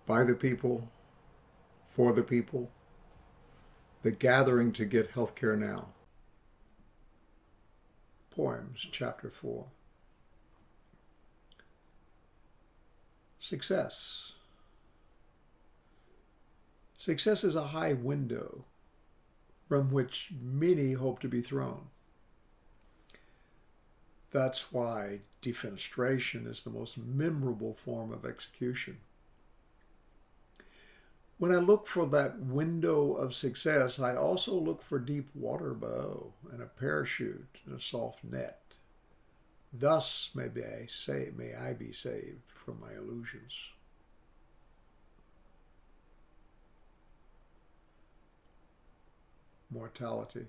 by the people, for the people, the gathering to get health care now. Poems, Chapter 4. Success. Success is a high window from which many hope to be thrown. That's why defenestration is the most memorable form of execution. When I look for that window of success, I also look for deep water below and a parachute and a soft net. Thus may I be saved from my illusions. Mortality.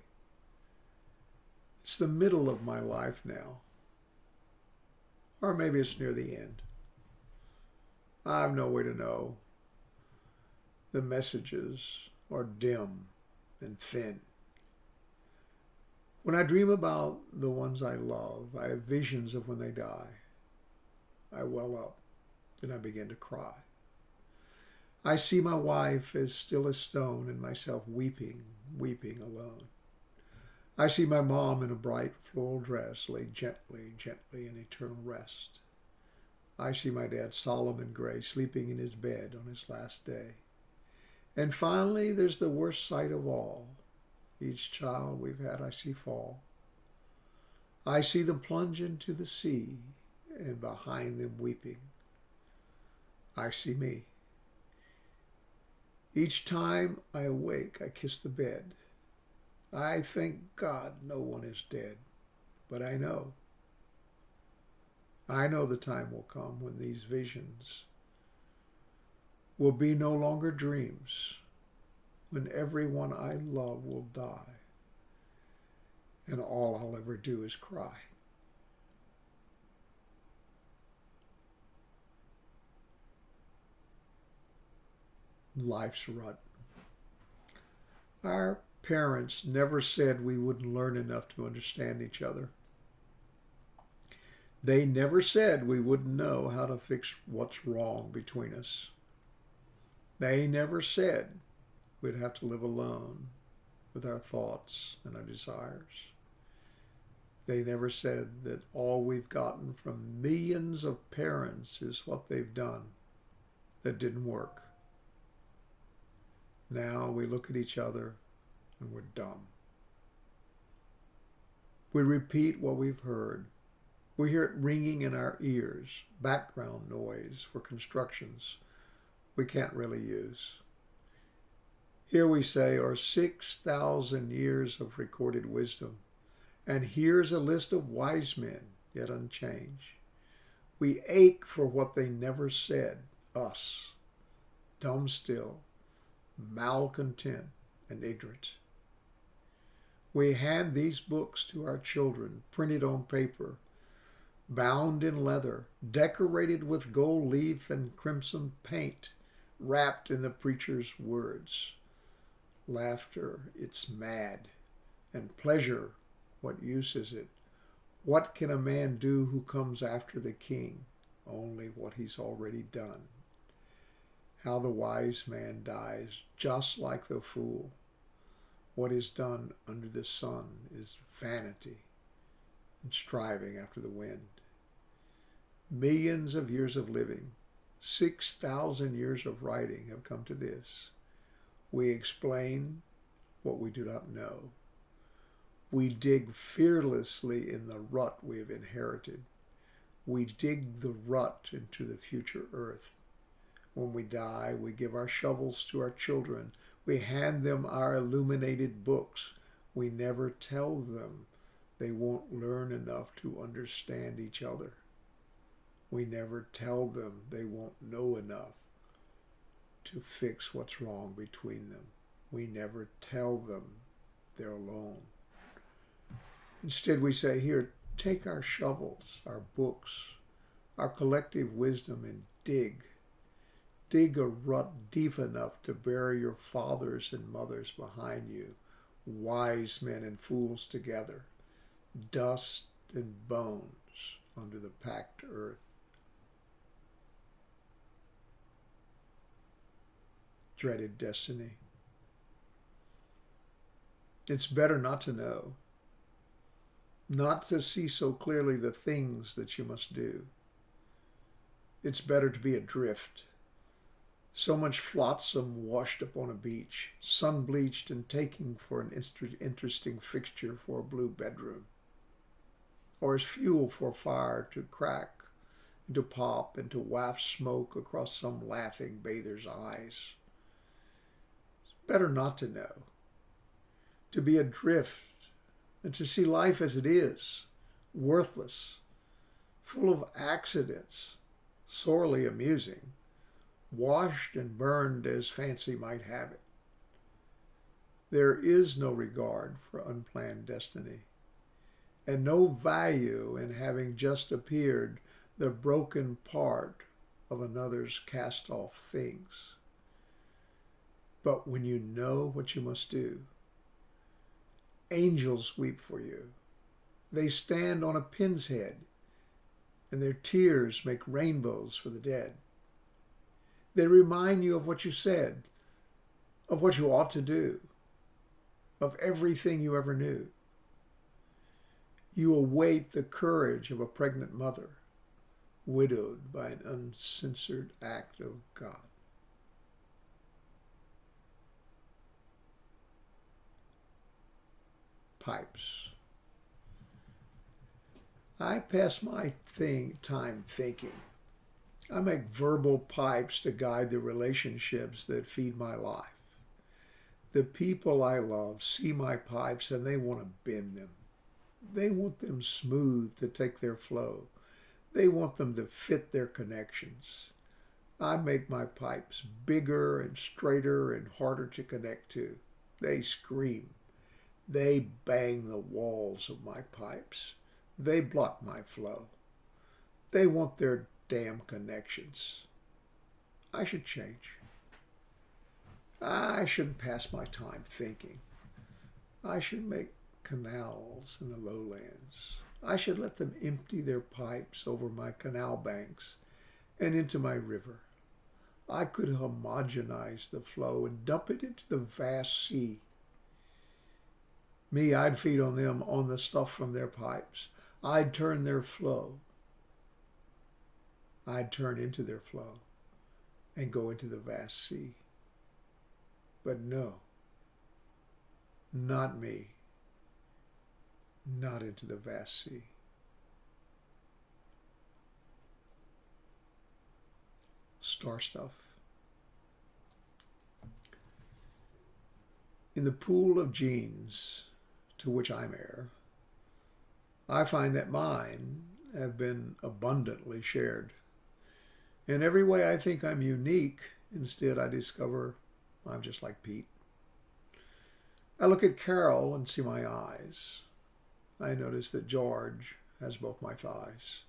It's the middle of my life now. Or maybe it's near the end. I have no way to know. The messages are dim and thin. When I dream about the ones I love, I have visions of when they die. I well up, and I begin to cry. I see my wife as still as stone and myself weeping alone. I see my mom in a bright floral dress lay gently in eternal rest. I see my dad Solomon Gray sleeping in his bed on his last day. And finally, there's the worst sight of all. Each child we've had I see fall. I see them plunge into the sea, and behind them weeping, I see me. Each time I awake, I kiss the bed. I thank God no one is dead, but I know the time will come when these visions will be no longer dreams, when everyone I love will die, and all I'll ever do is cry. Life's rut. Our parents never said we wouldn't learn enough to understand each other. They never said we wouldn't know how to fix what's wrong between us. They never said we'd have to live alone with our thoughts and our desires. They never said that all we've gotten from millions of parents is what they've done that didn't work. Now we look at each other and we're dumb. We repeat what we've heard. We hear it ringing in our ears, background noise for constructions we can't really use. Here we say are 6,000 years of recorded wisdom, and here's a list of wise men, yet unchanged. We ache for what they never said, us, dumb still, malcontent, and ignorant. We hand these books to our children, printed on paper, bound in leather, decorated with gold leaf and crimson paint, wrapped in the preacher's words. Laughter, it's mad, and pleasure, what use is it? What can a man do who comes after the king? Only what he's already done. How the wise man dies, just like the fool. What is done under the sun is vanity and striving after the wind. Millions of years of living, 6,000 years of writing have come to this. We explain what we do not know. We dig fearlessly in the rut we have inherited. We dig the rut into the future earth. When we die, we give our shovels to our children. We hand them our illuminated books. We never tell them they won't learn enough to understand each other. We never tell them they won't know enough to fix what's wrong between them. We never tell them they're alone. Instead, we say, here, take our shovels, our books, our collective wisdom, and dig. Dig a rut deep enough to bury your fathers and mothers behind you, wise men and fools together, dust and bones under the packed earth. dreaded destiny. It's better not to know, not to see so clearly the things that you must do. It's better to be adrift, so much flotsam washed upon a beach, sun-bleached and taking for an interesting fixture for a blue bedroom, or as fuel for fire to crack, and to pop, and to waft smoke across some laughing bather's eyes. It's better not to know, to be adrift, and to see life as it is, worthless, full of accidents, sorely amusing, washed and burned as fancy might have it. There is no regard for unplanned destiny, and no value in having just appeared the broken part of another's cast-off things. But when you know what you must do, angels weep for you. They stand on a pin's head, and their tears make rainbows for the dead. They remind you of what you said, of what you ought to do, of everything you ever knew. You await the courage of a pregnant mother, widowed by an uncensored act of God. Pipes. I pass my time thinking. I make verbal pipes to guide the relationships that feed my life. The people I love see my pipes and they want to bend them. They want them smooth to take their flow. They want them to fit their connections. I make my pipes bigger and straighter and harder to connect to. They scream. They bang the walls of my pipes. They block my flow. They want their damn connections. I should change. I shouldn't pass my time thinking. I should make canals in the lowlands. I should let them empty their pipes over my canal banks and into my river. I could homogenize the flow and dump it into the vast sea. Me, I'd feed on them on the stuff from their pipes. I'd turn their flow. I'd turn into their flow and go into the vast sea. But no, not me, not into the vast sea. Star stuff. In the pool of genes to which I'm heir, I find that mine have been abundantly shared. In every way I think I'm unique, instead I discover I'm just like Pete. I look at Carol and see my eyes. I notice that George has both my thighs.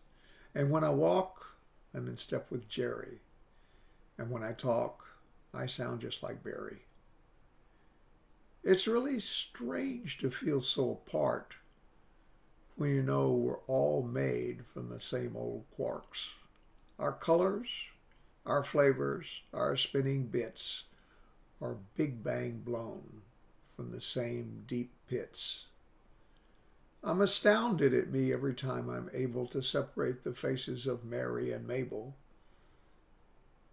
And when I walk, I'm in step with Jerry. And when I talk, I sound just like Barry. It's really strange to feel so apart when you know we're all made from the same old quarks. Our colors, our flavors, our spinning bits are big bang blown from the same deep pits. I'm astounded at me every time I'm able to separate the faces of Mary and Mabel.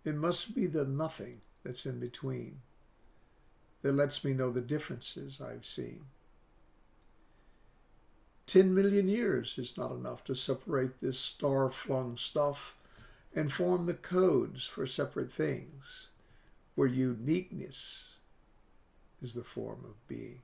It must be the nothing that's in between that lets me know the differences I've seen. 10 million years is not enough to separate this star-flung stuff and form the codes for separate things, where uniqueness is the form of being.